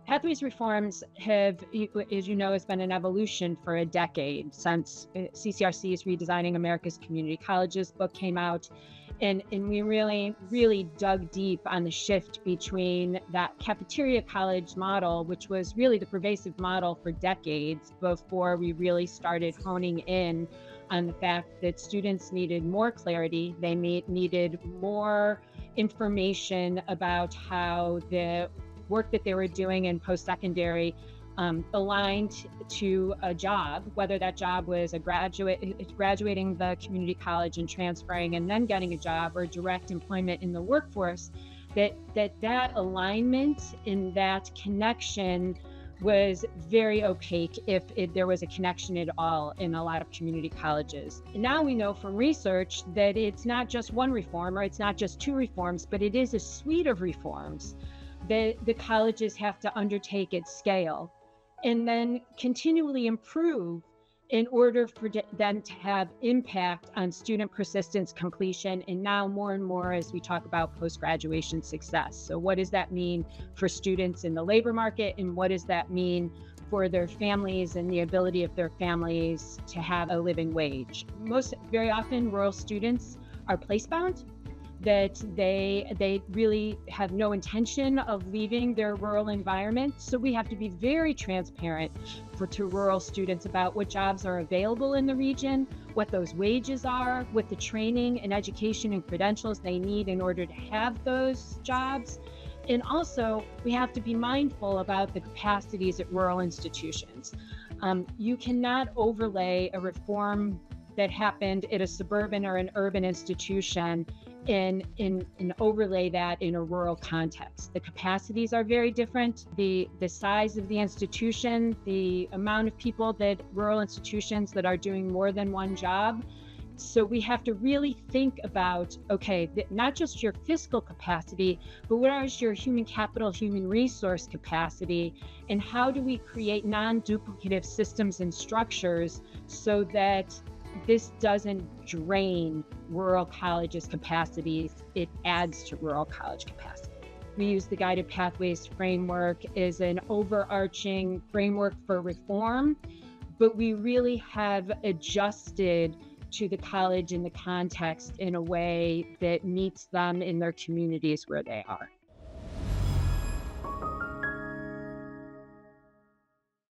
Pathways reforms have, as you know, has been an evolution for a decade since CCRC's Redesigning America's Community Colleges book came out. And we really dug deep on the shift between that cafeteria college model, which was really the pervasive model for decades before we really started honing in on the fact that students needed more clarity. They needed more information about how the work that they were doing in post-secondary aligned to a job, whether that job was graduating the community college and transferring and then getting a job, or direct employment in the workforce, that alignment in that connection was very opaque if there was a connection at all in a lot of community colleges. And now we know from research that it's not just one reform, or it's not just two reforms, but it is a suite of reforms that the colleges have to undertake at scale and then continually improve in order for them to have impact on student persistence, completion, and now more and more as we talk about post-graduation success. So what does that mean for students in the labor market, and what does that mean for their families and the ability of their families to have a living wage? Very often, rural students are place-bound, that they really have no intention of leaving their rural environment. So we have to be very transparent to rural students about what jobs are available in the region, what those wages are, what the training and education and credentials they need in order to have those jobs. And also, we have to be mindful about the capacities at rural institutions. You cannot overlay a reform that happened at a suburban or an urban institution and overlay that in a rural context. The capacities are very different. The size of the institution, the amount of people that rural institutions that are doing more than one job. So we have to really think about, okay, not just your fiscal capacity, but what is your human capital, human resource capacity, and how do we create non-duplicative systems and structures so that this doesn't drain rural colleges' capacities, it adds to rural college capacity. We use the Guided Pathways framework as an overarching framework for reform, but we really have adjusted to the college and the context in a way that meets them in their communities where they are.